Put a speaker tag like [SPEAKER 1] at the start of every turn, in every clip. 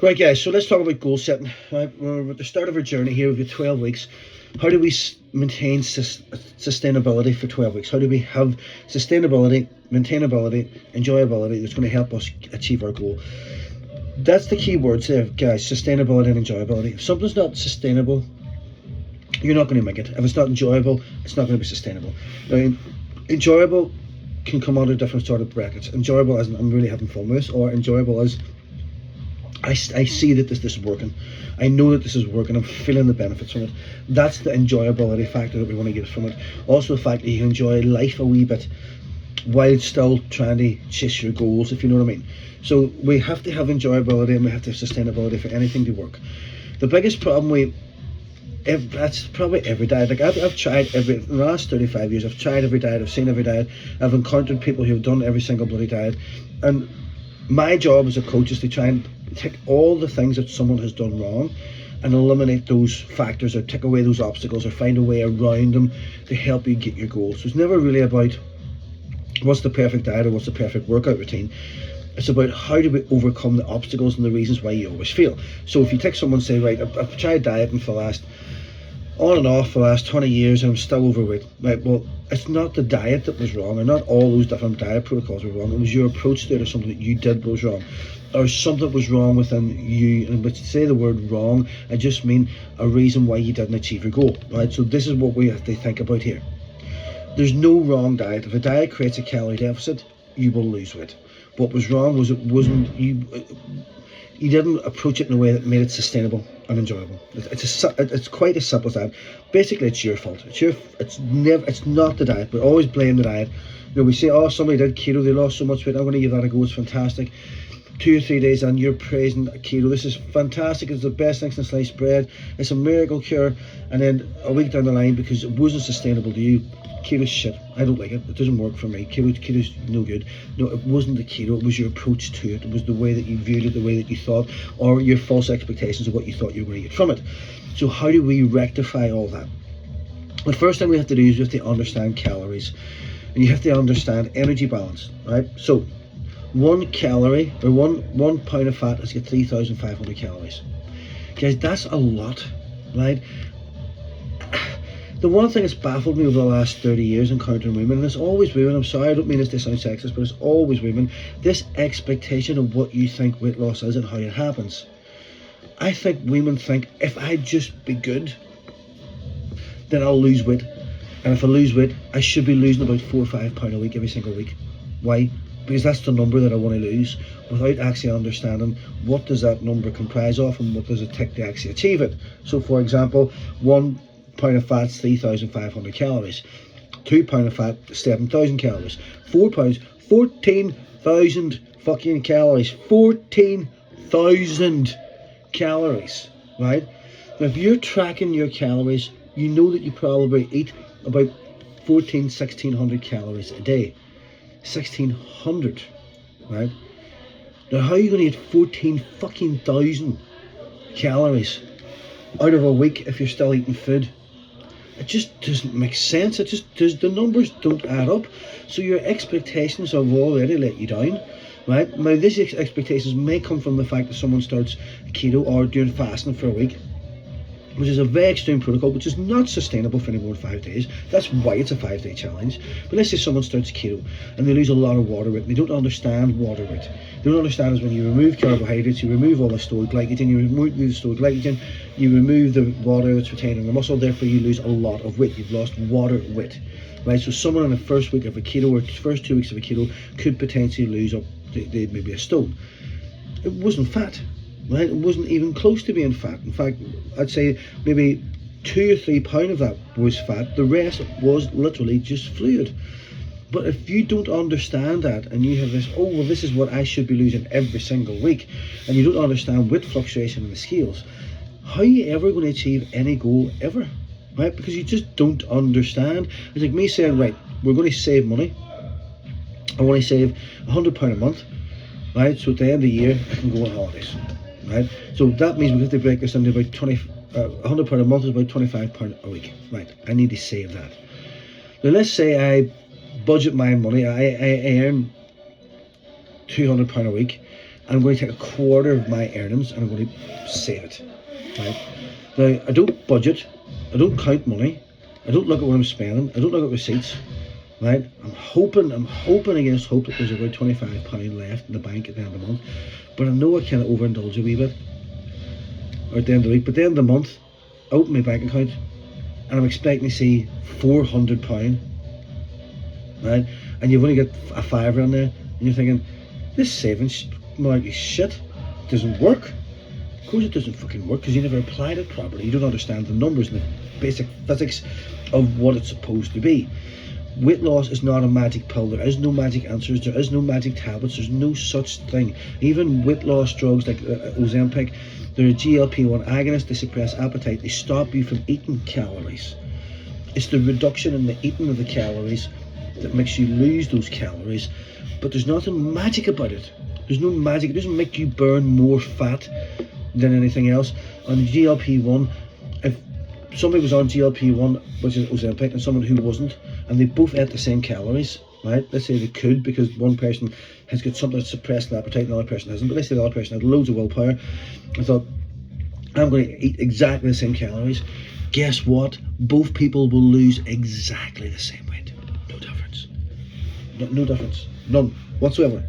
[SPEAKER 1] Right, guys, so let's talk about goal setting. Right, we're at the start of our journey here. We've got 12 weeks. How do we maintain sustainability for 12 weeks? How do we have sustainability, maintainability, enjoyability that's going to help us achieve our goal? That's the key words there, guys: sustainability and enjoyability. If something's not sustainable, you're not going to make it. If it's not enjoyable, it's not going to be sustainable. Now, enjoyable can come under different sort of brackets. Enjoyable as I'm really having fun with this, or enjoyable as I see that this is working. I know that this is working. I'm feeling the benefits from it. That's the enjoyability factor that we want to get from it. Also, the fact that you enjoy life a wee bit while still trying to chase your goals, if you know what I mean. So we have to have enjoyability and we have to have sustainability for anything to work. The biggest problem that's probably every diet. Like I've tried in the last 35 years, I've tried every diet, I've seen every diet, I've encountered people who've done every single bloody diet, and my job as a coach is to try and take all the things that someone has done wrong and eliminate those factors, or take away those obstacles, or find a way around them to help you get your goals. So it's never really about what's the perfect diet or what's the perfect workout routine. It's about how do we overcome the obstacles and the reasons why you always fail. So if you take someone and say, right, I've tried dieting for the last on and off for the last 20 years and I'm still overweight. Right, well, it's not the diet that was wrong, or not all those different diet protocols were wrong. It was your approach to it, or something that you did was wrong, or something was wrong within you. And when you say the word wrong, I just mean a reason why you didn't achieve your goal. Right, so this is what we have to think about here. There's no wrong diet. If a diet creates a calorie deficit, you will lose weight. What was wrong was it wasn't you. You didn't approach it in a way that made it sustainable and enjoyable. It's quite as simple as that. Basically, it's your fault. It's not the diet. We always blame the diet. You know, we say, oh, somebody did keto, they lost so much weight, I'm going to give that a go, it's fantastic. 2 or 3 days on, you're praising keto, this is fantastic, it's the best thing since sliced bread, it's a miracle cure. And then a week down the line, because it wasn't sustainable to you, keto's shit, I don't like it, it doesn't work for me, keto's no good. No, it wasn't the keto, it was your approach to it. It was the way that you viewed it, the way that you thought, or your false expectations of what you thought you were going to get from it. So how do we rectify all that? The first thing we have to do is we have to understand calories, and you have to understand energy balance, right? So 1 calorie, or one pound of fat has got 3,500 calories. Guys, that's a lot, right? The one thing that's baffled me over the last 30 years encountering women, and it's always women, I'm sorry, I don't mean this to sound sexist, but it's always women, this expectation of what you think weight loss is and how it happens. I think women think, if I just be good, then I'll lose weight. And if I lose weight, I should be losing about 4 or 5 pounds a week every single week. Why? Because that's the number that I want to lose, without actually understanding what does that number comprise of and what does it take to actually achieve it. So for example, 1 pound of fat is 3,500 calories. 2 pound of fat, 7,000 calories. 4 pounds, 14,000 fucking calories. 14,000 calories, right? Now if you're tracking your calories, you know that you probably eat about 1,600 calories a day. 1,600, right? Now how are you going to eat 14,000 calories out of a week if you're still eating food? It just doesn't make sense. It just does. The numbers don't add up. So your expectations have already let you down, right? Now these expectations may come from the fact that someone starts keto or doing fasting for a week, which is a very extreme protocol, which is not sustainable for any more than 5 days. That's why it's a 5-day challenge. But let's say someone starts keto and they lose a lot of water weight. They don't understand water weight. They don't understand is when you remove carbohydrates, you remove all the stored glycogen, you remove the stored glycogen, you remove the water that's retained in the muscle, therefore you lose a lot of weight. You've lost water weight, right? So someone in the first week of a keto, or first 2 weeks of a keto, could potentially lose up to maybe a stone. It wasn't fat. Right? It wasn't even close to being fat. In fact, I'd say maybe 2 or 3 pounds of that was fat. The rest was literally just fluid. But if you don't understand that, and you have this, oh well, this is what I should be losing every single week, and you don't understand weight fluctuation in the scales, how are you ever going to achieve any goal ever? Right? Because you just don't understand. It's like me saying, right, we're going to save money. I want to save £100 a month, right? So at the end of the year, I can go on holidays. Right, so that means we have to break this into about £100 a month is about £25 a week. Right, I need to save that. Now let's say I budget my money, I earn £200 a week, and I'm going to take a quarter of my earnings and I'm going to save it. Right? Now, I don't budget, I don't count money, I don't look at what I'm spending, I don't look at receipts. Right? I'm hoping against hope that there's about £25 left in the bank at the end of the month. But I know I can't overindulge a wee bit or at the end of the week. But at the end of the month, I open my bank account and I'm expecting to see £400. Right? And you've only got a fiver in there and you're thinking, this savings malarkey shit doesn't work. Of course it doesn't fucking work, because you never applied it properly. You don't understand the numbers and the basic physics of what it's supposed to be. Weight loss is not a magic pill. There is no magic answers. There is no magic tablets. There's no such thing. Even weight loss drugs like Ozempic, they're a GLP-1 agonist. They suppress appetite. They stop you from eating calories. It's the reduction in the eating of the calories that makes you lose those calories. But there's nothing magic about it. There's no magic. It doesn't make you burn more fat than anything else. On GLP-1, if somebody was on GLP-1, which is Ozempic, and someone who wasn't, and they both ate the same calories, right? Let's say they could, because one person has got something that's suppressing appetite and the other person hasn't, but let's say the other person had loads of willpower. I thought, I'm going to eat exactly the same calories. Guess what? Both people will lose exactly the same weight. No difference. No difference. None whatsoever.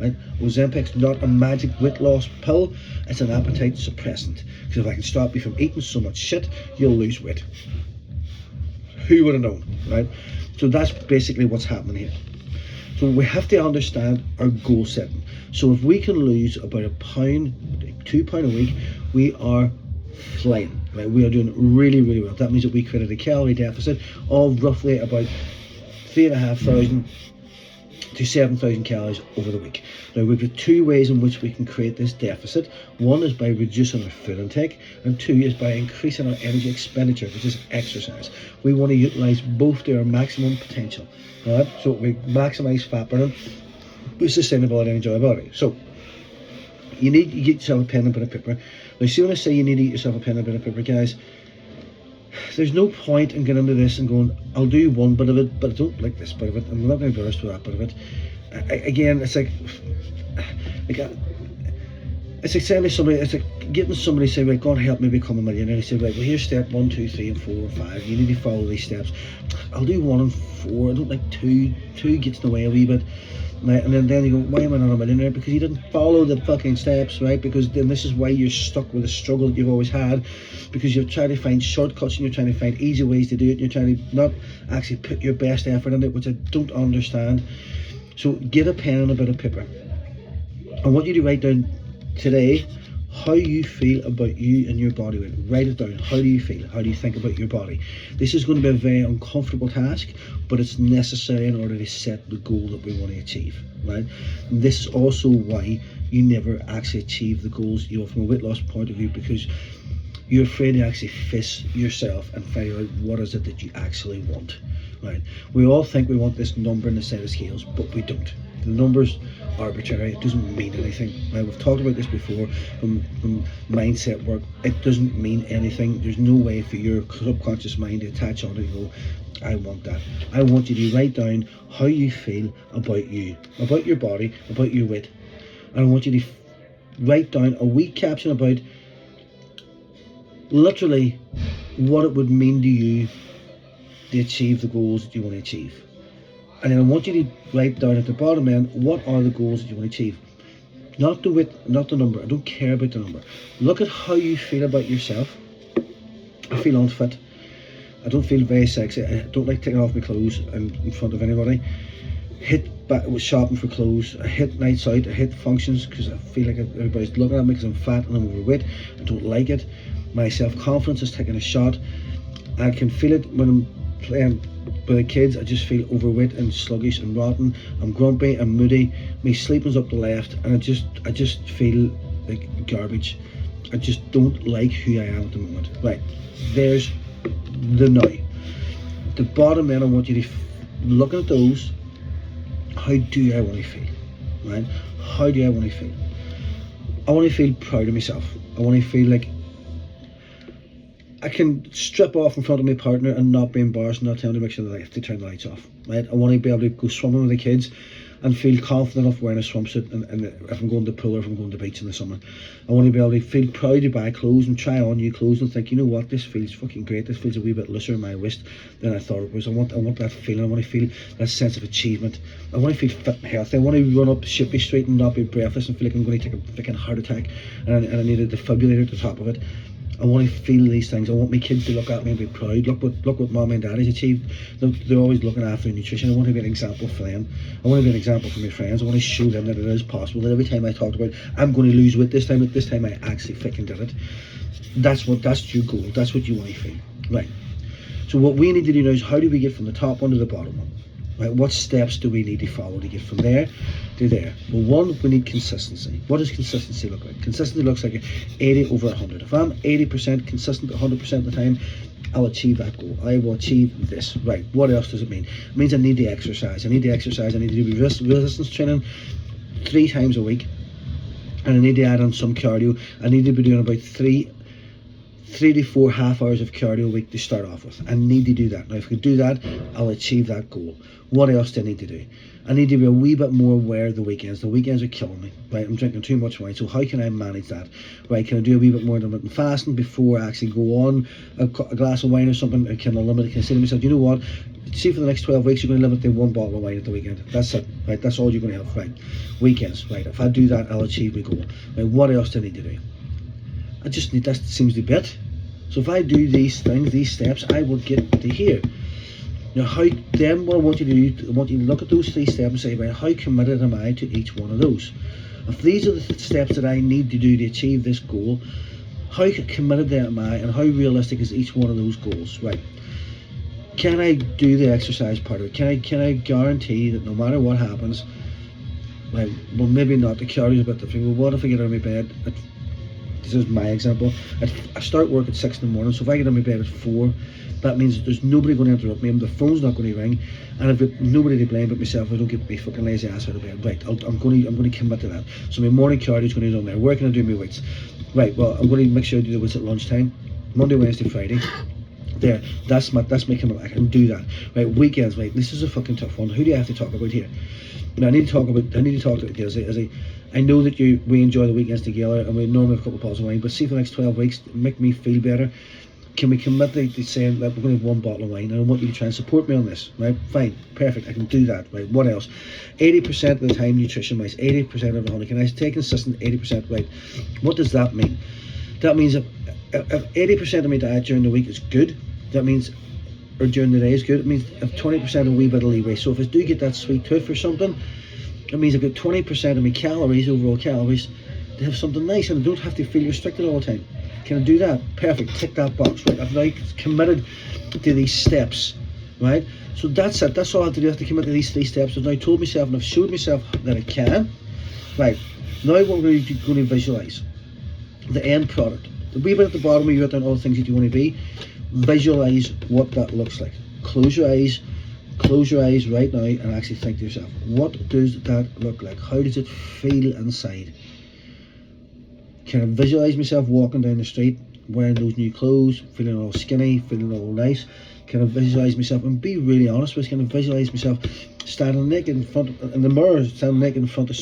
[SPEAKER 1] Right? Ozempic's not a magic weight loss pill. It's an appetite suppressant. Because if I can stop you from eating so much shit, you'll lose weight. Who would have known, right? So that's basically what's happening here. So we have to understand our goal setting. So if we can lose about £1, £2 a week, we are flying, right? We are doing really, really well. That means that we created a calorie deficit of roughly about 3,500 to 7,000 calories over the week. Now we've got two ways in which we can create this deficit. One is by reducing our food intake, and two is by increasing our energy expenditure, which is exercise. We want to utilize both to our maximum potential. Alright, so we maximize fat burning with sustainability and enjoyability. So you need to get yourself a pen and bit of paper. Now see, when I say you need to get yourself a pen and bit of paper, guys, there's no point in getting into this and going, I'll do one bit of it, but I don't like this bit of it. I'm not going to burst with that bit of it. Again, it's like it's like saying to somebody, it's like getting somebody to say, right, God help me become a millionaire. And you say, right, well, here's step 1, 2, 3, and 4, and 5. You need to follow these steps. I'll do 1 and 4. I don't like 2. 2 gets in the way a wee bit. Right? And then you go, why am I not a millionaire? Because you didn't follow the fucking steps, right? Because then this is why you're stuck with the struggle that you've always had, because you're trying to find shortcuts and you're trying to find easy ways to do it, and you're trying to not actually put your best effort in it, which I don't understand. So get a pen and a bit of paper. I want you to write down today how you feel about you and your body weight. Write it down. How do you feel? How do you think about your body? This is going to be a very uncomfortable task, but it's necessary in order to set the goal that we want to achieve, right? And this is also why you never actually achieve the goals, you know, from a weight loss point of view, because you're afraid to actually face yourself and figure out what is it that you actually want, right? We all think we want this number in the set of scales, but we don't. The number's arbitrary. It doesn't mean anything, right? We've talked about this before from mindset work. It doesn't mean anything. There's no way for your subconscious mind to attach on it and go, I want that. I want you to write down how you feel about you, about your body, about your weight. And I want you to write down a wee caption about literally what it would mean to you to achieve the goals that you want to achieve. And then I want you to write down at the bottom end, what are the goals that you want to achieve? Not the width, not the number. I don't care about the number. Look at how you feel about yourself. I feel unfit. I don't feel very sexy. I don't like taking off my clothes in front of anybody. Hit back with shopping for clothes. I hit nights out. I hit functions because I feel like everybody's looking at me because I'm fat and I'm overweight. I don't like it. My self-confidence is taking a shot. I can feel it when I'm playing with the kids. I just feel overweight and sluggish and rotten. I'm grumpy, I'm moody, my sleeping's up the left, and I just feel like garbage. I just don't like who I am at the moment. Right, there's the now. The bottom end, I want you to look at those. How do I want to feel? Right? How do I want to feel? I want to feel proud of myself. I want to feel like I can strip off in front of my partner and not be embarrassed and not tell them to make sure that I have to turn the lights off, right? I want to be able to go swimming with the kids and feel confident enough wearing a swimsuit and if I'm going to the pool or if I'm going to the beach in the summer. I want to be able to feel proud to buy clothes and try on new clothes and think, you know what, this feels fucking great, this feels a wee bit looser in my waist than I thought it was. I want that feeling, I want to feel that sense of achievement. I want to feel fit and healthy. I want to run up Shipley Street and not be breathless and feel like I'm going to take a freaking heart attack and I need a defibrillator at the top of it. I want to feel these things. I want my kids to look at me and be proud. Look what mom and dad has achieved. They're always looking after nutrition. I want to be an example for them. I want to be an example for my friends. I want to show them that it is possible. That every time I talked about I'm going to lose weight this time I actually freaking did it. That's your goal. That's what you want to feel. Right. So what we need to do now is how do we get from the top one to the bottom one? Right, what steps do we need to follow to get from there to there? Well, one, we need consistency. What does consistency look like? Consistency looks like 80 over 100. If I'm 80% consistent 100% of the time, I'll achieve that goal. I will achieve this. Right, what else does it mean? It means I need to exercise. I need to do resistance training 3 times a week. And I need to add on some cardio. I need to be doing about 3 to 4 half hours of cardio a week to start off with. I need to do that. Now, if I can do that, I'll achieve that goal. What else do I need to do? I need to be a wee bit more aware of the weekends. The weekends are killing me. Right, I'm drinking too much wine. So how can I manage that? Right, can I do a wee bit more intermittent fasting before I actually go on a glass of wine or something? Can I say to myself, you know what? See, for the next 12 weeks, you're going to limit to 1 bottle of wine at the weekend. That's it. Right, that's all you're going to have. Right, weekends. Right, if I do that, I'll achieve my goal. Right, what else do I need to do? I just need, that seems to be it. So if I do these things, these steps, I will get to here. Now, what I want you to do, I want you to look at those 3 steps and say, right, how committed am I to each one of those? If these are the steps that I need to do to achieve this goal, how committed am I and how realistic is each one of those goals? Right. Can I do the exercise part of it? Can I guarantee that no matter what happens, right, well, maybe not, the cardio is a bit different. Well, what if I get out of my bed this is my example. I start work at 6 in the morning, so if I get in my bed at 4, that means there's nobody going to interrupt me, and the phone's not going to ring, and I've got nobody to blame but myself if I don't get my fucking lazy ass out of bed. Right, I'm going to commit to that. So my morning cardio is going to be done there. Where can I do my weights? Right, well, I'm going to make sure I do the weights at lunchtime, Monday, Wednesday, Friday. There, that's my commitment. I can do that. Right, weekends. Right, this is a fucking tough one. Who do I have to talk about here? I need to talk to the kids. I know that we enjoy the weekends together and we normally have a couple of bottles of wine, but see, for the next 12 weeks, make me feel better. Can we commit to saying that we're going to have 1 bottle of wine and I want you to try and support me on this? Right, fine, perfect, I can do that. Right, what else? 80% of the time nutrition wise, 80% of 100. Can I stay consistent 80%? Right, what does that mean? That means if 80% of my diet during the week is good, that means, or during the day is good, it means I've 20% a wee bit of leeway. So if I do get that sweet tooth or something, it means I've got 20% of my calories, overall calories, to have something nice and I don't have to feel restricted all the time. Can I do that? Perfect, tick that box. Right, I've now committed to these steps. Right, so that's it. That's all I have to do. I have to commit to these 3 steps. I've now told myself and I've showed myself that I can. Right, now what we're going to visualize the end product. The wee bit at the bottom where you write down all the things that you want to be. Visualize what that looks like. Close your eyes right now and actually think to yourself, what does that look like? How does it feel inside? Can I visualize myself walking down the street wearing those new clothes, feeling all skinny, feeling all nice? Can I visualize myself, and be really honest with you, can I visualize myself standing naked in the mirror, standing naked in front of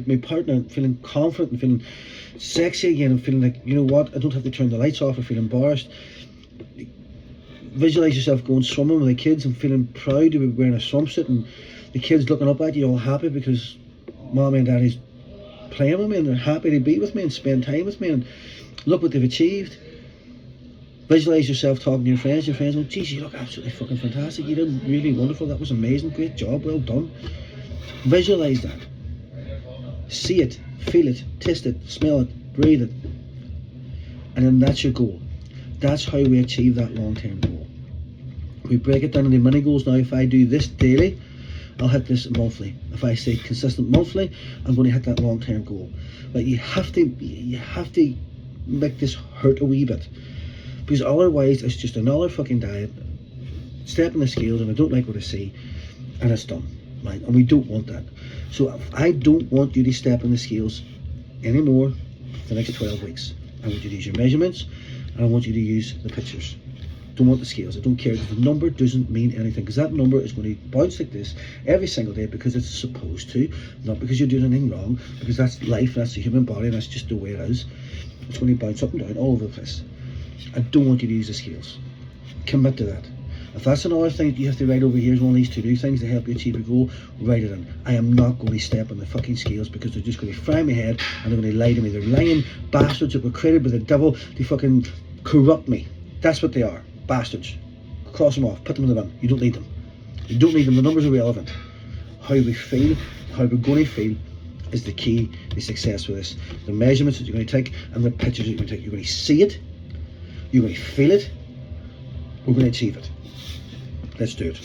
[SPEAKER 1] my partner, feeling confident and feeling sexy again and feeling like, you know what, I don't have to turn the lights off or feel embarrassed. Visualize yourself going swimming with the kids and feeling proud to be wearing a swimsuit and the kids looking up at you all happy because mommy and daddy's playing with me and they're happy to be with me and spend time with me and look what they've achieved. Visualize yourself talking to your friends go, geez, you look absolutely fucking fantastic, you did really wonderful, that was amazing, great job, well done. Visualize that. See it, feel it, taste it, smell it, breathe it. And then that's your goal. That's how we achieve that long-term goal. We break it down into mini goals now. If I do this daily, I'll hit this monthly. If I stay consistent monthly, I'm going to hit that long-term goal. But you have to make this hurt a wee bit, because otherwise it's just another fucking diet, step in the scales, and I don't like what I see, and it's done. Right? And we don't want that. So I don't want you to step in the scales anymore for the next 12 weeks. I want you to use your measurements, and I want you to use the pictures. Don't want the scales. I don't care. The number doesn't mean anything, because that number is going to bounce like this every single day because it's supposed to, not because you're doing anything wrong, because that's life, that's the human body, and that's just the way it is. It's going to bounce up and down all over the place. I don't want you to use the scales. Commit to that. If that's another thing that you have to write over here is one of these to-do things to help you achieve your goal, write it in. I am not going to step on the fucking scales, because they're just going to fry my head and they're going to lie to me. They're lying bastards that were created by the devil to fucking corrupt me. That's what they are. Bastards. Cross them off. Put them in the bin. You don't need them. You don't need them. The numbers are irrelevant. How we feel, how we're going to feel is the key to success with this. The measurements that you're going to take and the pictures that you're going to take. You're going to see it. You're going to feel it. We're going to achieve it. Let's do it.